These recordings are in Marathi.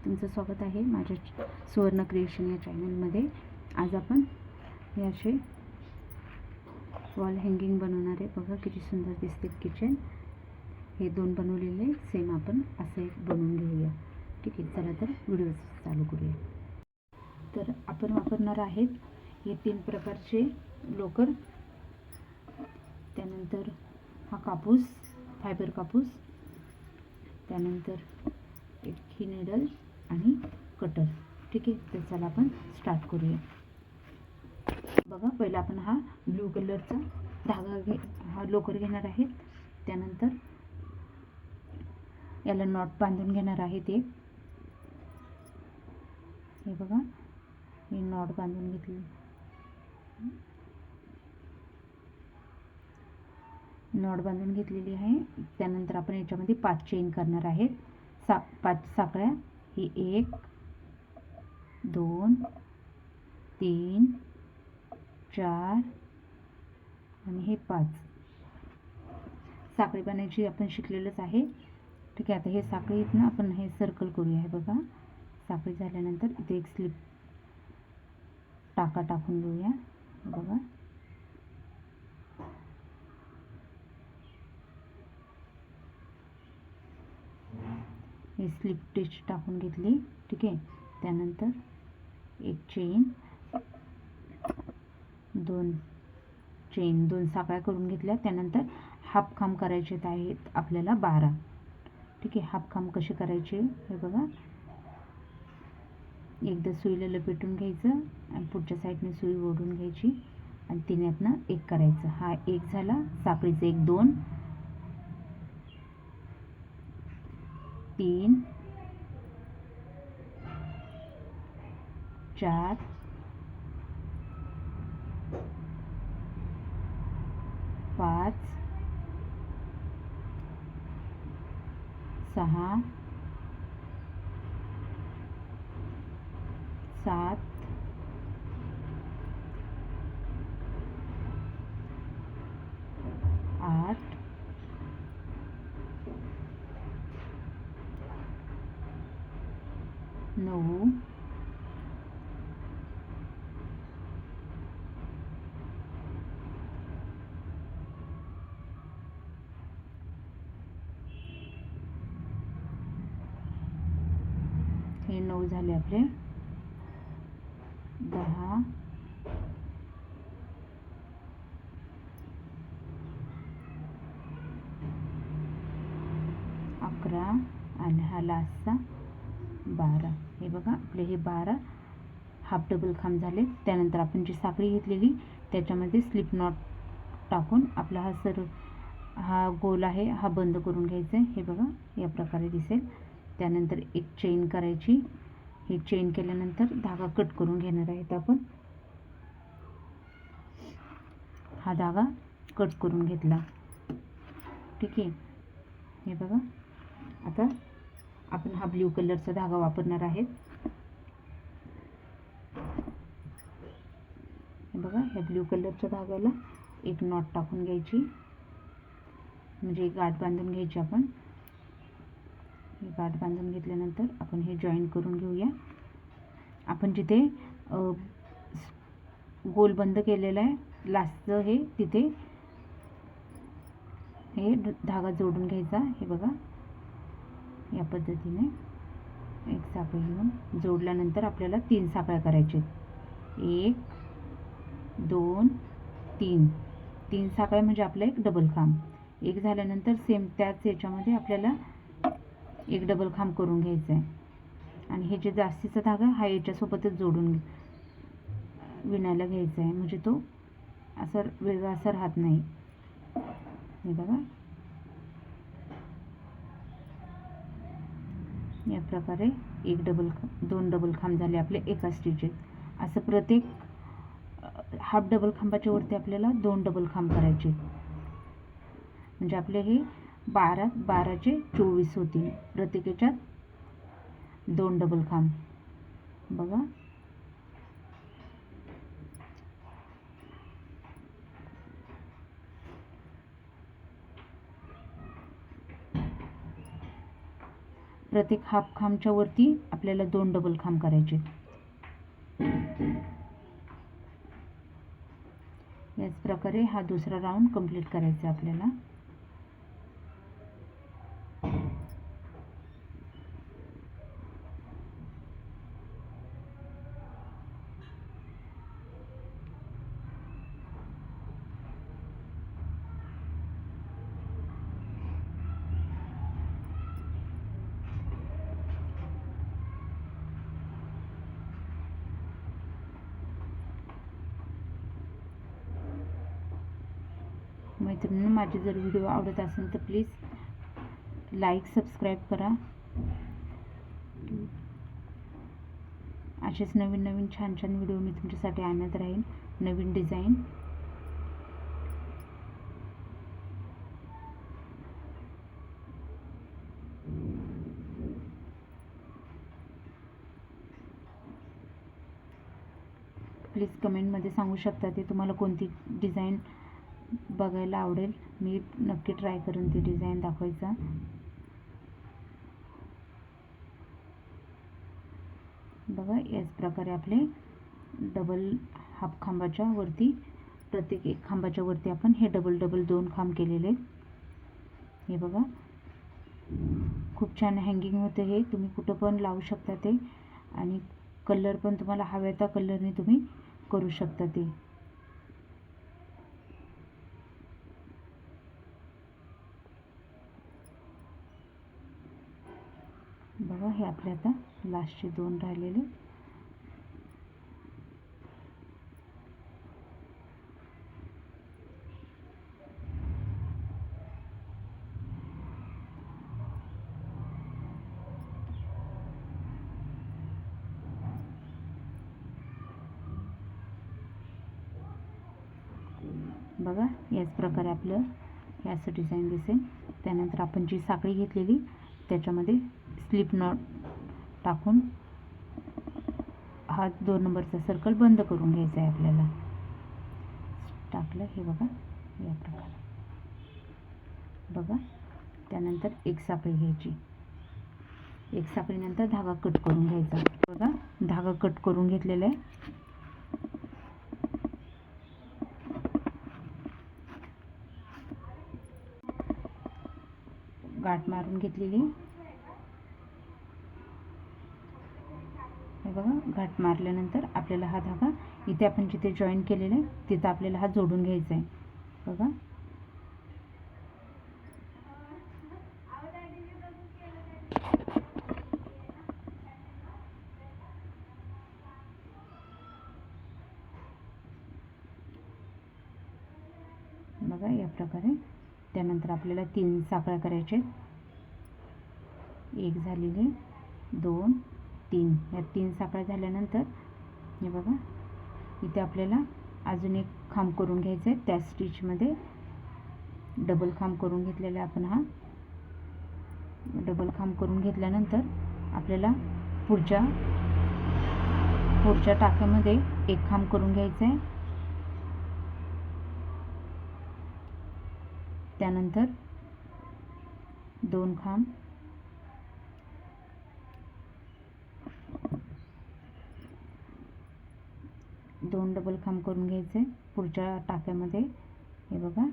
तुमचं स्वागत आहे माझ्या सुवर्ण क्रिएशन या चॅनलमध्ये। आज आपण हे असे वॉल हँगिंग बनवणार आहे। बघा किती सुंदर दिसते किचन। हे दोन बनवलेले सेम आपण असे एक बनवून घेऊया। ठीक आहे, चला तर व्हिडिओ चालू करूया। तर आपण वापरणार आहेत हे तीन प्रकारचे लोकर, त्यानंतर हा कापूस, फायबर कापूस, त्यानंतर एक ही निडल आणि कटर। ठीक आहे, तर चला आपण स्टार्ट करूया। बघा, पहिला आपण हा ब्लू कलरचा धागा हा लोकर घेणार आहे। त्यानंतर याला नॉट बांधून घेणार आहे। ते हे बघा, हे नॉट बांधून घेतली। नॉट बांधून घेतलेली आहे। त्यानंतर आपण याच्यामध्ये 5 चेन करणार आहेत। 5 साखळ्या, ही 1 2 3 4 आणि हे 5 साखळी बनायची आपण शिकलेलंच आहे। ठीक आहे, आता हे साखळी आहेत ना, आपण हे सर्कल करूया। हे बघा, साखळी झाल्यानंतर इथे एक स्लिप टाका टाकून घेऊया। बघा, हे स्लिप टिच टाकून घेतली। ठीक आहे, त्यानंतर एक चेन, 2 चेन, 2 साखळ्या करून घेतल्या। त्यानंतर हाफ खांब करायचे आहेत आपल्याला 12। ठीक आहे, हाफ खांब कसे करायचे हे बघा, एकदा सुईला लपेटून घ्यायचं आणि पुढच्या साईडने सुई ओढून घ्यायची आणि तिन्यातनं एक करायचं। हा एक झाला, साखळीचं एक 2 3 4 5 6 7 8 9 हे 9 झाले आपले। 10 11 आणि हा लास्टचा 12। हे बघा, आपले हे 12 हाफ डबल खांब झाले। त्यानंतर आपण जी साखळी घेतलेली त्याच्यामध्ये स्लिप नॉट टाकून आपला हा गोल आहे हा बंद करून घ्यायचा आहे। हे बघा, या प्रकारे दिसेल। त्यानंतर एक चेन करायची। हे चेन केल्यानंतर धागा कट करून घेणार आहेत आपण। हा धागा कट करून घेतला। ठीक आहे, हे बघा, आता आपण हा ब्ल्यू कलरचा धागा वापरणार आहेत। हे बघा, ह्या ब्ल्यू कलरच्या धाग्याला एक नॉट टाकून घ्यायची, म्हणजे एक गाठ बांधून घ्यायची आपण। ही गाठ बांधून घेतल्यानंतर आपण हे जॉईन करून घेऊया। आपण जिथे गोल बंद केलेला आहे लास्टचं, हे तिथे हे धागा जोडून घ्यायचा। हे बघा, या पद्धतीने एक साखळी घेऊन जोडल्यानंतर आपल्याला 3 साखळ्या करायच्या। 1 2 3 3 साखळ्या म्हणजे आपला एक डबल खांब। एक झाल्यानंतर सेम त्याच याच्यामध्ये आपल्याला एक डबल खांब करून घ्यायचा आहे आणि हे जे जास्तीचा धागा हा याच्यासोबतच जोडून विणायला घ्यायचा आहे, म्हणजे तो असा वेगळा असा राहत नाही। हे बघा, या प्रकारे 2 डबल खांब झाले आपले एका स्टिचेत। असं प्रत्येक हाफ डबल खांबाच्या वरती आपल्याला 2 डबल खांब करायचे, म्हणजे आपले हे 12चे 24 होतील। प्रत्येक याच्यात 2 डबल खांब। बघा, प्रत्येक हाफ खांबच्या वरती आपल्याला 2 डबल खांब करायचे. याच प्रकारे हा दुसरा राऊंड कंप्लीट करायचा आपल्याला. मैत्रिणींनो, माझे जर व्हिडिओ आवडत असेल तर प्लीज लाईक सबस्क्राईब करा. असेच नवीन नवीन छान छान व्हिडिओ मी तुमच्यासाठी आणत राहीन. नवीन डिझाईन. प्लीज कमेंटमध्ये सांगू शकता ते तुम्हाला कोणती डिझाईन बघायला आवडेल. मी नक्की ट्राय करेन ती डिझाईन दाखवायचा. बघा, याच प्रकारे आपले डबल हाफ खांबाच्या वरती, प्रत्येक एक खांबाच्या वरती आपण हे डबल डबल 2 खांब केलेले. हे बघा, खूप छान हँगिंग होते. हे तुम्ही कुठं पण लावू शकता ते. आणि कलर पण तुम्हाला हव्या त्या कलरने तुम्ही करू शकता ते. बघा, हे आपले आता लास्टचे 2 राहिलेले. बघा, याच प्रकारे आपलं हे असं डिझाईन दिसेल. त्यानंतर आपण जी साखळी घेतलेली त्याच्यामध्ये स्लिप नॉट टाकून हा 2 नंबरचा सर्कल बंद करून घ्यायचा आहे आपल्याला. टाकलं, हे बघा या प्रकारे. बघा, त्यानंतर एक साखळी घ्यायची. एक साखळीनंतर धागा कट करून घ्यायचा. बघा, धागा कट करून घेतलेला आहे. गाठ मारून घेतलेली. हे बघा, गाठ मारल्यानंतर आपल्याला हा धागा इथे आपण जिथे जॉईन केलेला आहे तिथं आपल्याला हा जोडून घ्यायचा आहे. बघा, बघा या प्रकारे. त्यानंतर आपल्याला 3 साखळ्या करायच्या. एक झालेली, 2, 3. या 3 साखळ्या झाल्यानंतर हे बघा, इथे आपल्याला अजून एक खांब करून घ्यायचा आहे. त्या स्टिचमध्ये डबल खांब करून घेतलेला आपण. हा डबल खांब करून घेतल्यानंतर आपल्याला पुढच्या टाक्यामध्ये एक खांब करून घ्यायचा आहे. त्यानंतर 2 खांब, दोन डबल खांब करून घ्यायचे पुढच्या टाक्यामध्ये. हे बघा,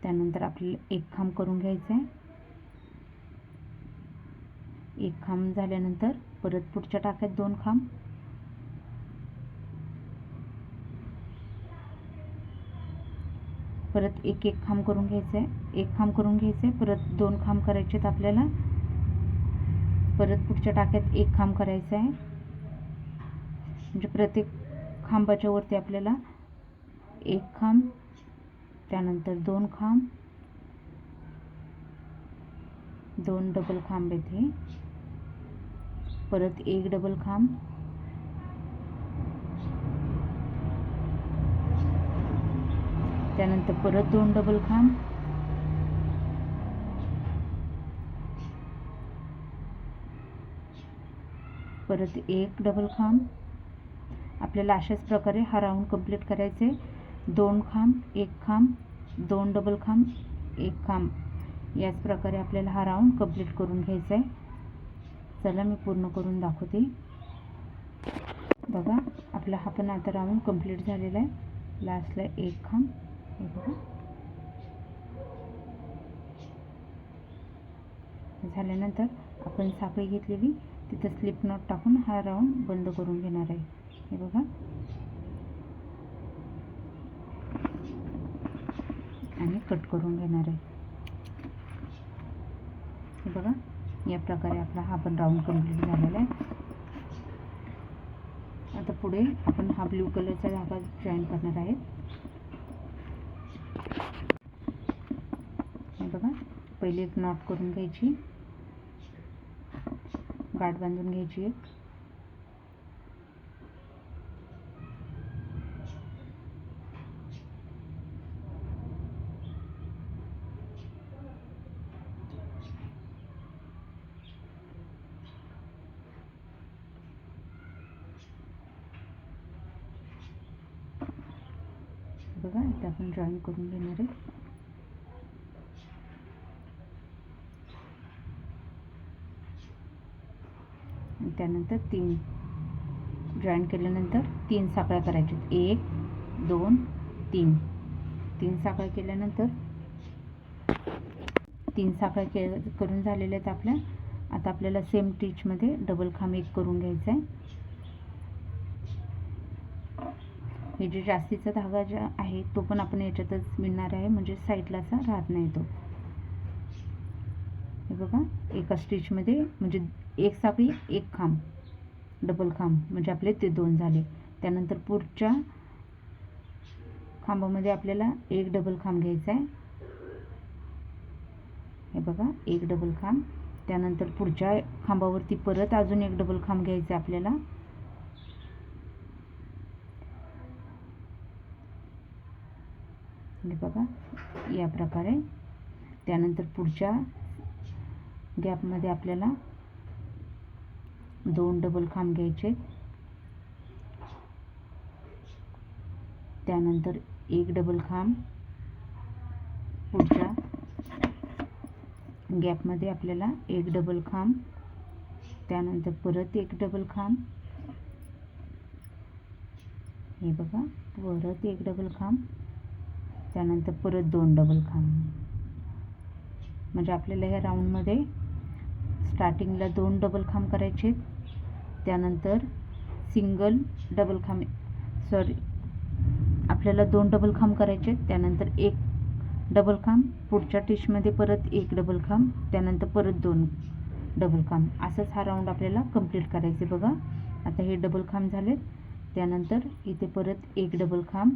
त्यानंतर आपल्याला एक खांब करून घ्यायचा आहे. एक खांब झाल्यानंतर परत पुढच्या टाक्यात 2 खांब, परत एक खांब करून घ्यायचं आहे. एक खांब करून घ्यायचं आहे, परत 2 खांब करायचे आहेत आपल्याला. परत पुढच्या टाक्यात एक खांब करायचा आहे. म्हणजे प्रत्येक खांबाच्या वरती आपल्याला एक खांब, त्यानंतर 2 खांब, 2 डबल खांब येथे, परत एक डबल खांब, त्यानंतर परत 2 डबल खांब, परत एक डबल खांब. आपल्याला अशाच प्रकारे हा राऊंड कंप्लीट करायचे. 2 खांब, एक खांब, 2 डबल खांब, एक खांब. याच प्रकारे आपल्याला हा राऊंड कंप्लीट करून घ्यायचा आहे. चला मी पूर्ण करून दाखवते. बघा आपला हा पण आता राऊंड कंप्लीट झालेला आहे. लास्टला एक खांब, हे बघा झाल्यानंतर आपण साखळी घेतलेली तिथं स्लिप नॉट टाकून हा राऊंड बंद करून घेणार आहे. हे बघा आणि कट करून घेणार आहे. हे बघा या प्रकारे आपला हा पण राऊंड कंप्लीट झालेला आहे. आता पुढे आपण हा ब्ल्यू कलरचा धागा जॉईन करणार आहे. हे बघा पहिले एक नॉट करून घ्यायची, गाठ बांधून घ्यायची एक, बघा इथे आपण जॉईन करून घेणार आहे. त्यानंतर 3 जॉईन केल्यानंतर 3 साखळ्या करायच्या. 1 2 3 3 साखळ्या केल्यानंतर 3 साखळ्या करून झालेल्या आहेत आपल्या. आता आपल्याला सेम टिचमध्ये डबल खांब एक करून घ्यायचा आहे. हे जे जास्तीचा धागा जो आहे तो पण आपण याच्यातच मिळणार आहे, म्हणजे साईडला असा राहत नाही तो. हे बघा एका स्टिचमध्ये म्हणजे एक साखळी एक खांब डबल खांब म्हणजे आपले ते 2 झाले. त्यानंतर पुढच्या खांबामध्ये आपल्याला एक डबल खांब घ्यायचा आहे. हे बघा एक डबल खांब. त्यानंतर पुढच्या खांबावरती परत अजून एक डबल खांब घ्यायचा आहे आपल्याला. हे बघा या प्रकारे. त्यानंतर पुढच्या गॅपमध्ये आपल्याला 2 डबल खांब घ्यायचे. त्यानंतर एक डबल खांब. पुढच्या गॅपमध्ये आपल्याला एक डबल खांब. त्यानंतर परत एक डबल खांब. हे बघा परत एक डबल खांब. त्यानंतर परत 2 डबल खांब. म्हणजे आपल्याला ह्या राऊंडमध्ये स्टार्टिंगला 2 डबल खांब करायचे. त्यानंतर सिंगल डबल खांब आपल्याला 2 डबल खांब करायचे. त्यानंतर एक डबल खांब. पुढच्या टिचमध्ये परत एक डबल खांब. त्यानंतर परत 2 डबल खांब. असंच हा राऊंड आपल्याला कंप्लीट करायचे. बघा आता हे डबल खांब झाले. त्यानंतर इथे परत एक डबल खांब.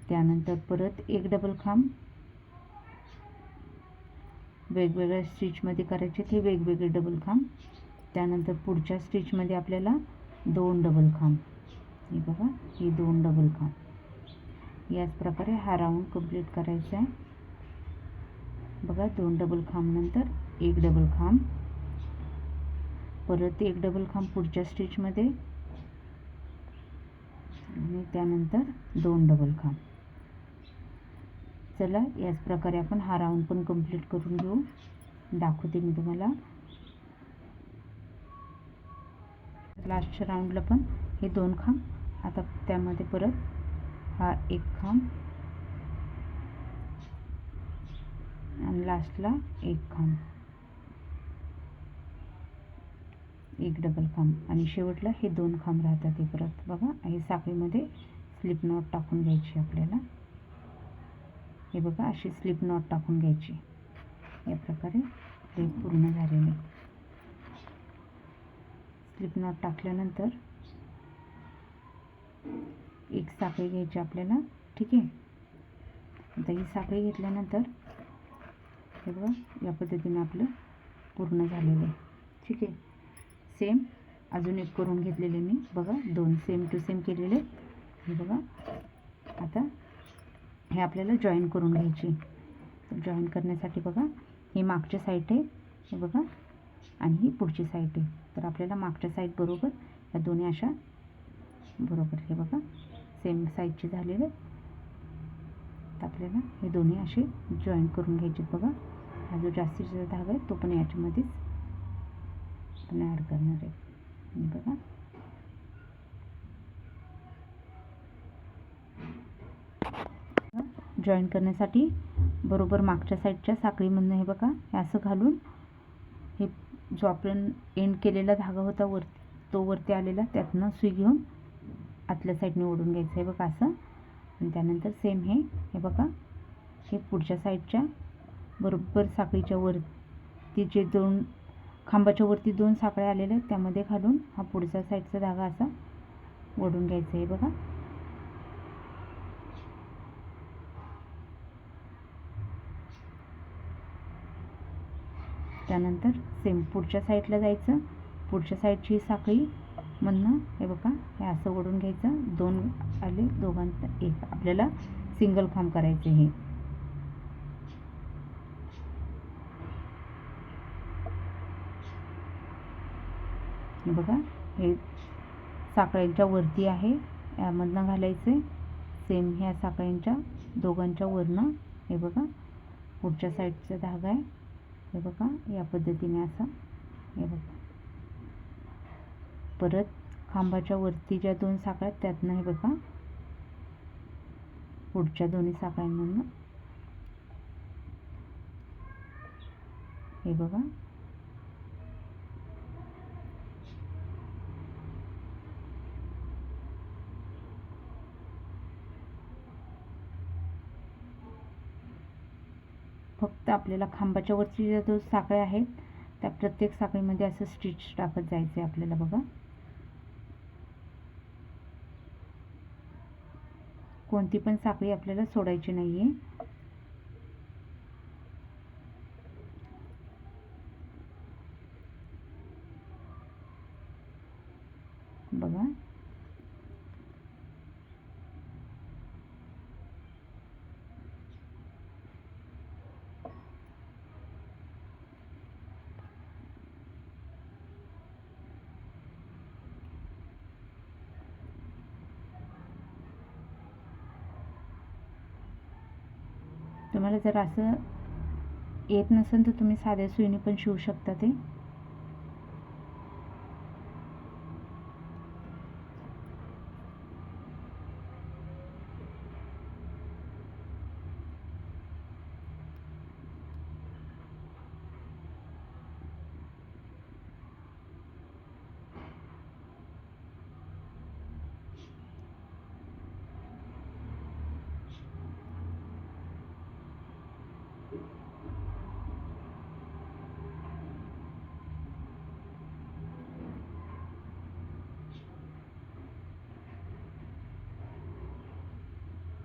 त्यानंतर परत एक डबल खांब. वेगवेगळ्या स्टिचमध्ये करायचे ते वेगवेगळे डबल खांब. त्यानंतर पुढच्या स्टिचमध्ये आपल्याला 2 डबल खांब. हे बघा हे 2 डबल खांब. याच प्रकारे हा राऊंड कंप्लीट करायचा आहे. बघा 2 डबल खांब नंतर एक डबल खांब. परत एक डबल खांब पुढच्या स्टिचमध्ये आणि त्यानंतर 2 डबल खांब. चला याच प्रकारे आपण हा राऊंड पण कंप्लीट करून घेऊ. दाखवते मी तुम्हाला. लास्टच्या राऊंडला पण हे 2 खांब. आता त्यामध्ये परत हा एक खांब आणि लास्टला एक खांब, एक डबल खांब आणि शेवटला हे 2 खांब राहतात. हे परत बघा हे साखळीमध्ये स्लिप नॉट टाकून घ्यायची आपल्याला. हे बघा अशी स्लिप नॉट टाकून घ्यायची. या प्रकारे हे पूर्ण झालेले. स्लिप नॉट टाकल्यानंतर एक साखळी घ्यायची आपल्याला. ठीक आहे. आता ही साखळी घेतल्यानंतर हे बघा या पद्धतीने आपलं पूर्ण झालेलं आहे. ठीक आहे. सेम अजून एक करून घेतलेले मी. बघा 2 सेम टू सेम केलेले. हे बघा आता हे आपल्याला जॉईन करून घ्यायची. तर जॉईन करण्यासाठी बघा ही मागच्या साईड आहे. हे बघा आणि ही पुढची साईड आहे. तर आपल्याला मागच्या साईड बरोबर या दोन्ही अशा बरोबर हे बघा सेम साईडचे झालेले. आता आपल्याला हे दोन्ही असे जॉईन करून घ्यायचे बघा. हा जो जास्तीचा धागा आहे तो पण याच्यामध्येच आपण ॲड करणार आहे. बघा जॉईन करण्यासाठी बरोबर मागच्या साईडच्या साखळीमधनं हे बघा हे असं घालून हे जो आपण एंड केलेला धागा होता वरती तो वरती आलेला त्यातनं सुई घेऊन आतल्या साईडने ओढून घ्यायचं आहे बघा असं. आणि त्यानंतर सेम हे बघा हे पुढच्या साईडच्या बरोबर साखळीच्या वरती जे दोन खांबाच्या वरती दोन साखळ्या आलेल्या आहेत त्यामध्ये घालून हा पुढचा साईडचा धागा असा ओढून घ्यायचा आहे बघा. त्यानंतर सेम पुढच्या साईडला जायचं. पुढच्या साईडची साखळी मधनं हे बघा हे असं ओढून घ्यायचं. दोन आले दोघांचा एक आपल्याला सिंगल खांब करायचे हे. बघा हे साखळ्यांच्या वरती आहे यामधनं घालायचे. सेम ह्या साखळ्यांच्या दोघांच्या वरनं हे बघा पुढच्या साईडचा धागा आहे हे बघा या पद्धतीने असा हे बघा. परत खांबाच्या वरती ज्या दोन साखळ्या आहेत त्यातनं हे बघा पुढच्या दोन्ही साखळ्यांमधनं हे बघा फक्त आपल्याला खांबाच्या वरची ज्या दोन साखळ्या आहेत त्या प्रत्येक साखळीमध्ये असं स्टिच टाकत जायचं आहे आपल्याला बघा. कोणती पण साखळी आपल्याला सोडायची नाही आहे. बघा तुम्हाला जर असं येत नसेल तर तुम्ही साध्या सुईने पण शिवू शकता ते.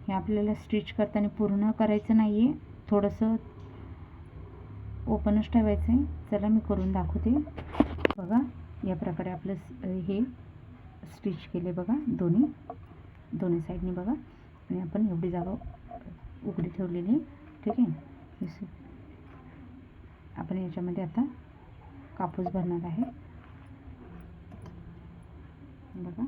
हे आपल्याला स्टिच करताना पूर्ण करायचं नाही आहे, थोडंसं ओपनच ठेवायचं आहे. चला मी करून दाखवते. बघा या प्रकारे आपलं हे स्टिच केले बघा दोन्ही साईडने बघा. आणि आपण एवढी जागा उघडी ठेवलेली ठीक आहे. आपण याच्यामध्ये आता कापूस भरणार आहे बघा.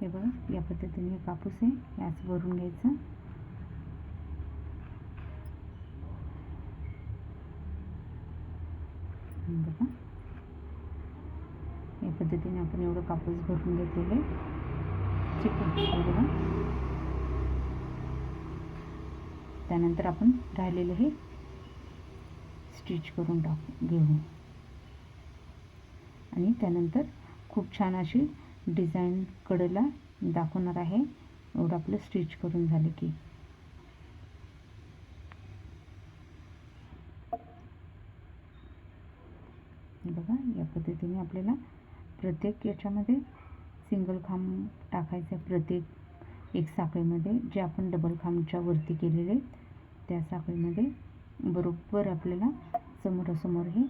हे बघा या पद्धतीने हे कापूस आहे हे असं भरून घ्यायचं. बघा या पद्धतीने आपण एवढं कापूस भरून घेतलेलं आहे. बघा त्यानंतर आपण राहिलेलं हे स्टिच करून घेऊ आणि त्यानंतर खूप छान अशी डिझाईन कडेला दाखवणार आहे. एवढं आपलं स्टिच करून झाले की बघा या पद्धतीने आपल्याला प्रत्येक याच्यामध्ये सिंगल खांब टाकायचे. प्रत्येक एक साखळीमध्ये जे आपण डबल खांबच्या वरती केलेले आहेत त्या साखळीमध्ये बरोबर आपल्याला समोरासमोर हे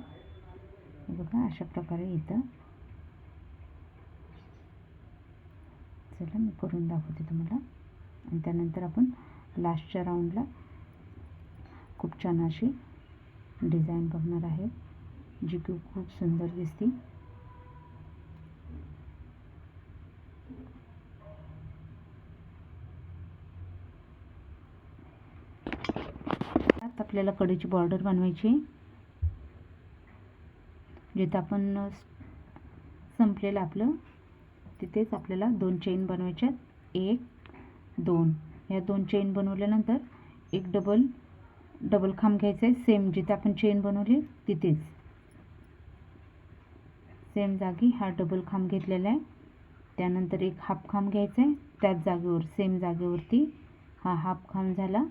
बघा अशा प्रकारे येतं. चला मी करून दाखवते तुम्हाला. आणि त्यानंतर आपण लास्टच्या राऊंडला खूप छान अशी डिझाईन बघणार आहे जी की खूप सुंदर दिसते. आपल्याला कडेची बॉर्डर बनवायची. जिथं आपण संपलेलं आपलं तिथेच आपल्याला 2 चेन बनवायच्यात. 1 2 ह्या 2 चेन बनवल्यानंतर एक डबल खांब घ्यायचा आहे. सेम जिथे आपण चेन बनवली तिथेच सेम जागी हा डबल खांब घेतलेला आहे. त्यानंतर एक हाफ खांब घ्यायचा आहे. त्याच जागेवर सेम जागेवरती हा हाफ खांब झाला.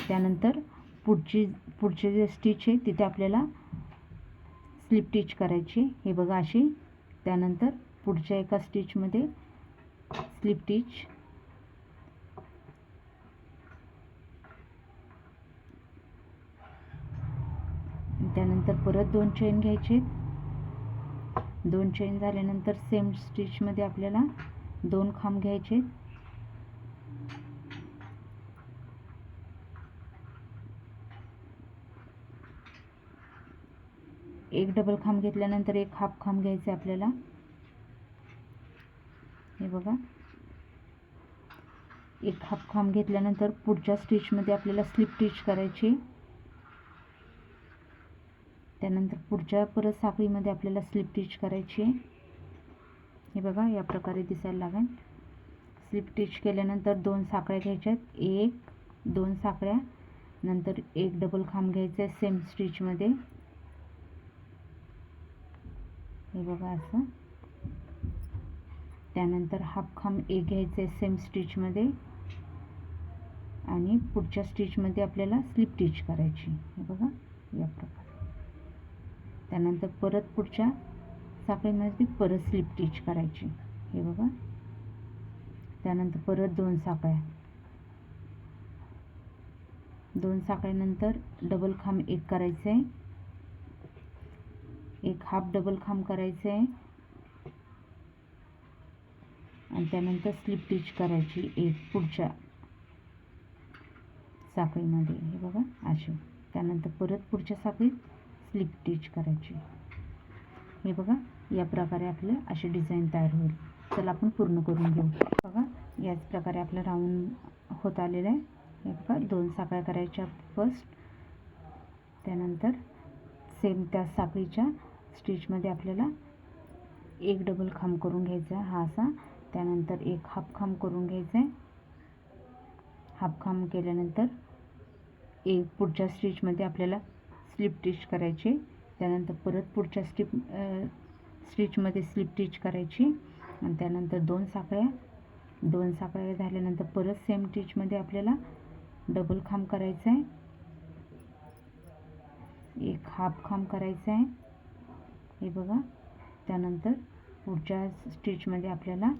त्यानंतर पुढचे जे स्टिच आहे तिथे आपल्याला स्लिप स्टिच करायची. हे बघा अशी. त्यानंतर पुढच्या एका स्टिचमध्ये स्लिप स्टिच. त्यानंतर परत 2 चेन घ्यायचे. 2 चेन झाल्यानंतर सेम स्टिचमध्ये आपल्याला 2 खांब घ्यायचे. एक डबल खांब घेतल्यानंतर एक हाफ खांब घ्यायचे आपल्याला. हे बघा, एक हाफ खांब घेतल्यानंतर पुढच्या स्टिचमध्ये आपल्याला स्लिप स्टिच करायची. त्यानंतर पुढच्या परत साखळीमध्ये आपल्याला स्लिप स्टिच करायची. हे बघा या प्रकारे दिसायला लागेल. स्लिप स्टिच केल्यानंतर 2 साखळ्या घ्यायच्यात. 1 2 साखळ्या, नंतर एक डबल खांब घ्यायचा आहे सेम स्टिचमध्ये. हे बघा असं. त्यानंतर हाफ खांब एक घ्यायचा आहे सेम स्टिचमध्ये आणि पुढच्या स्टिचमध्ये आपल्याला स्लिप स्टिच करायची. हे बघा या प्रकारे. त्यानंतर परत पुढच्या साखळीमध्ये परत स्लिप स्टिच करायची. हे बघा. त्यानंतर परत 2 साखळ्या. 2 साखळ्यानंतर डबल खांब एक करायचं आहे. एक हाफ डबल खांब करायचं आहे आणि त्यानंतर स्लिप स्टिच करायची एक पुढच्या साखळीमध्ये. हे बघा अशी. त्यानंतर परत पुढच्या साखळीत स्लिप स्टिच करायची. हे बघा या प्रकारे आपले अशी डिझाईन तयार होईल. चला आपण पूर्ण करून घेऊ. बघा याच प्रकारे आपलं राऊंड होत आलेलं आहे. हे बघा 2 साखळ्या करायच्या फर्स्ट. त्यानंतर सेम त्या साखळीच्या स्टिचमध्ये आपल्याला एक डबल खांब करून घ्यायचा हा असा. त्यानंतर एक हाफ खांब करून घ्यायचा आहे. हाफ खांब केल्यानंतर एक पुढच्या स्टिचमध्ये आपल्याला स्लिप स्टिच करायची. त्यानंतर परत पुढच्या स्टिचमध्ये स्लिप स्टिच करायची आणि त्यानंतर 2 साखळ्या झाल्यानंतर परत सेम स्टिचमध्ये आपल्याला डबल खांब करायचा आहे. एक हाफ खांब करायचा आहे. हे बघा. त्यानंतर पुढच्या स्टिचमध्ये आपल्याला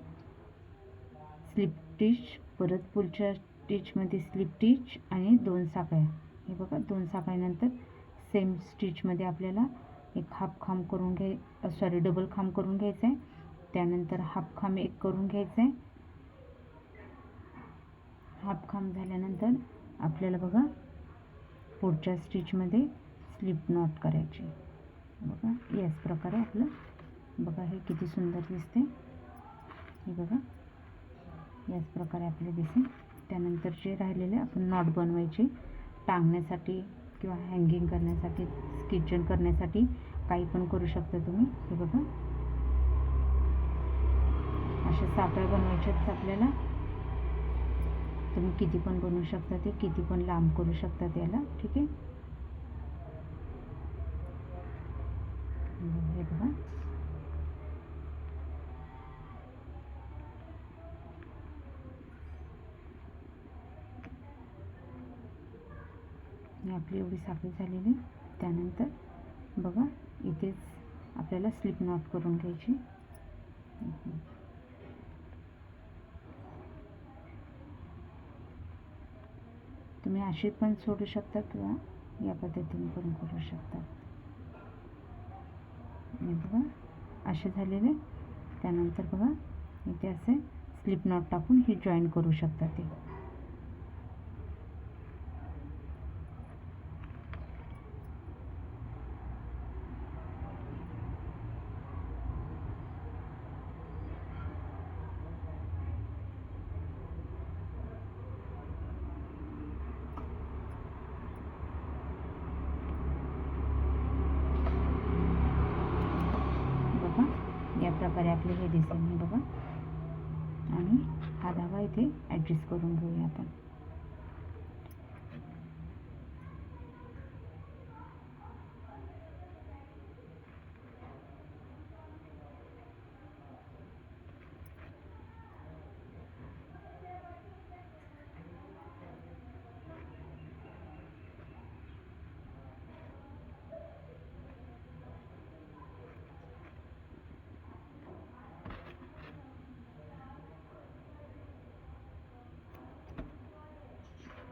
स्लिप स्टिच, परत पुढच्या स्टिचमध्ये स्लिप स्टिच आणि 2 साखळ्या. हे बघा 2 साखळ्यानंतर सेम स्टिचमध्ये आपल्याला एक हाफ खांब करून डबल खांब करून घ्यायचा आहे. त्यानंतर हाफ खांब एक करून घ्यायचा आहे. हाफ खांब झाल्यानंतर आपल्याला बघा पुढच्या स्टिचमध्ये स्लिप नॉट करायची. बघा याच प्रकारे आपलं बघा हे किती सुंदर दिसते. हे बघा याच प्रकारे आपले दिसेल. त्यानंतर जे राहिलेले आपण नॉट बनवायचे टांगण्यासाठी किंवा हँगिंग करण्यासाठी, किचन करण्यासाठी काही पण करू शकता तुम्ही. हे बघा अशा साखळ्या बनवायच्यात आपल्याला. तुम्ही किती पण बनवू शकता, ते किती पण लांब करू शकता त्याला. ठीक आहे. हे बघा आपली एवढी साखळी झालेली. त्यानंतर बघा इथेच आपल्याला स्लिप नॉट करून घ्यायची. तुम्ही अशी पण सोडू शकता किंवा या पद्धतीने पण करू शकता. हे बघा असे झालेले. त्यानंतर बघा इथे असे स्लिप नॉट टाकून ही जॉईन करू शकता ते. प्रकारे आपले हे दिसेल हे बघा. आणि हा धागा इथे ॲडजस्ट करून घेऊया आपण.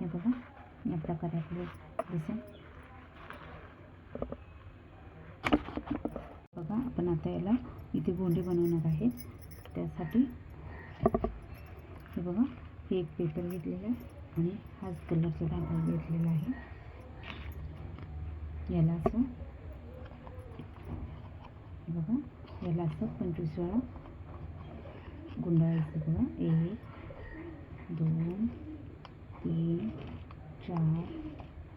हे बघा या प्रकारे आपले दिसेल. बघा आपण आता याला इथे गोंडे बनवणार आहे. त्यासाठी हे बघा हे एक पेपर घेतलेला आहे आणि हाच कलरचा धागा घेतलेला आहे. याला असं हे बघा याला असं 25 वेळा गुंडाळायचं बघा. 1 2 3 4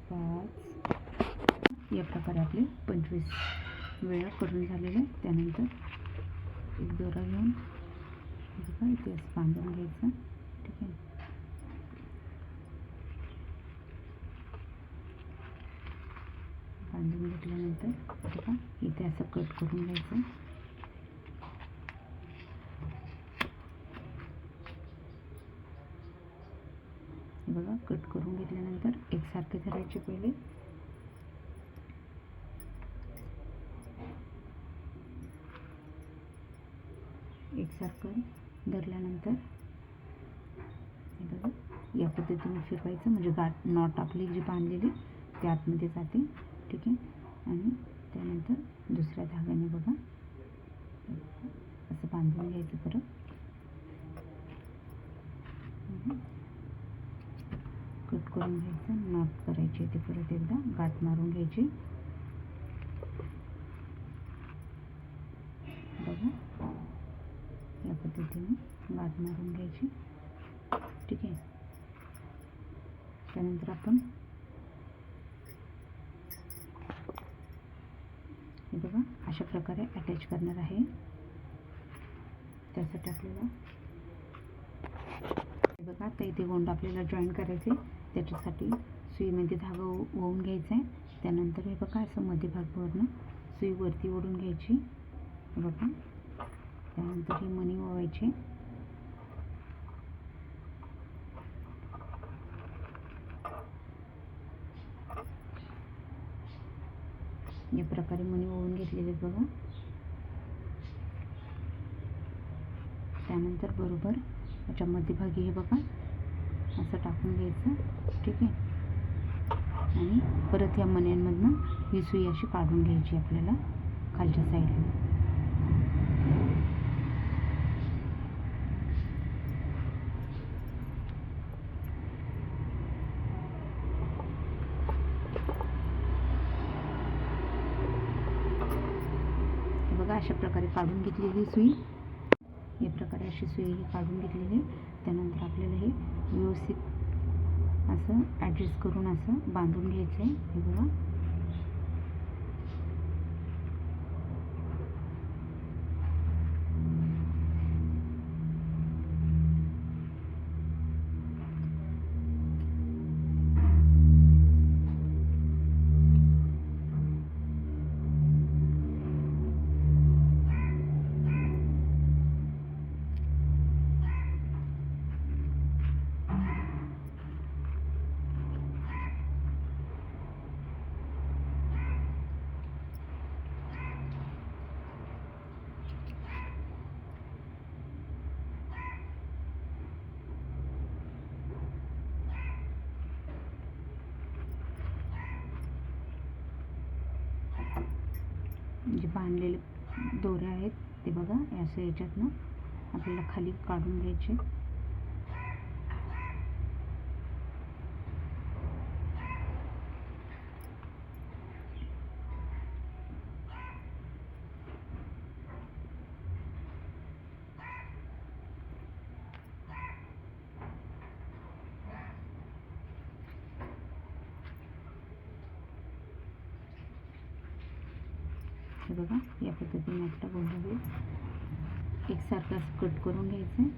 5 या प्रकारे आपले 25 वेळा करून झालेले. त्यानंतर एक दोरा घेऊन बघा इथे बांधून घ्यायचं. ठीक आहे. बांधून घेतल्यानंतर बघा इथे असं कट करून घ्यायचं. बघा कट करून घेतल्यानंतर एकसारखे धरायचे पहिले. एकसारखं धरल्यानंतर हे बघा या पद्धतीने फिरवायचं म्हणजे गाठ नॉट आपली जी बांधलेली ती आतमध्ये जाते. ठीक आहे. आणि त्यानंतर दुसऱ्या धाग्याने बघा असं बांधून घ्यायचं परत. कट करून घ्यायचं. नॉट करायची ते परत एकदा गाठ मारून घ्यायची. बघा या पद्धतीने गाठ मारून घ्यायची. ठीक आहे. त्यानंतर आपण हे बघा अशा प्रकारे अटॅच करणार आहे. त्यासाठी आपल्याला हे बघा आता इथे गोंडा आपल्याला जॉईन करायचे. त्याच्यासाठी सुईमध्ये धागा ओवून घ्यायचा आहे. त्यानंतर हे बघा असं मध्यभागावरनं सुई वरती ओढून घ्यायची. हे बघा त्यानंतर ही मणी ओवायची. या प्रकारे मणी ओवून घेतलेले बघा. त्यानंतर बरोबर याच्या मध्यभागी हे बघा असं टाकून घ्यायचं. ठीक आहे. आणि परत या मण्यांमधनं ही सुई अशी काढून घ्यायची आपल्याला खालच्या साईडला. बघा अशा प्रकारे काढून घेतलेली सुई. या प्रकारे अशी सुई काढून घेतलेली. त्यानंतर आपल्याला हे व्यवस्थित असं ॲडजस्ट करून असं बांधून घ्यायचं आहे. हे बघा जे बांधलेले दोरे आहेत ते बघा असं याच्यातनं आपल्याला खाली काढून घ्यायचे. हे बघा या पद्धतीने आपला गोंडा होईल. एकसारखं असं कट करून घ्यायचं.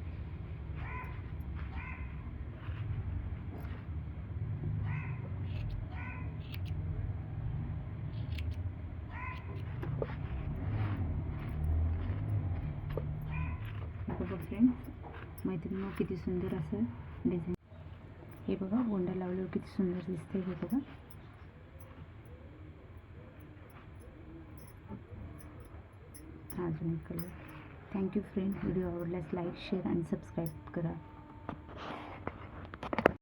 बघा फ्रेंड्स, मैत्रिणी किती सुंदर असं डिझाईन. हे बघा गोंडा लावल्यावर किती सुंदर दिसते. हे बघा अजून एक कलर. Thank you friend. व्हिडिओ आवडल्यास लाईक, शेअर आणि सबस्क्राईब करा.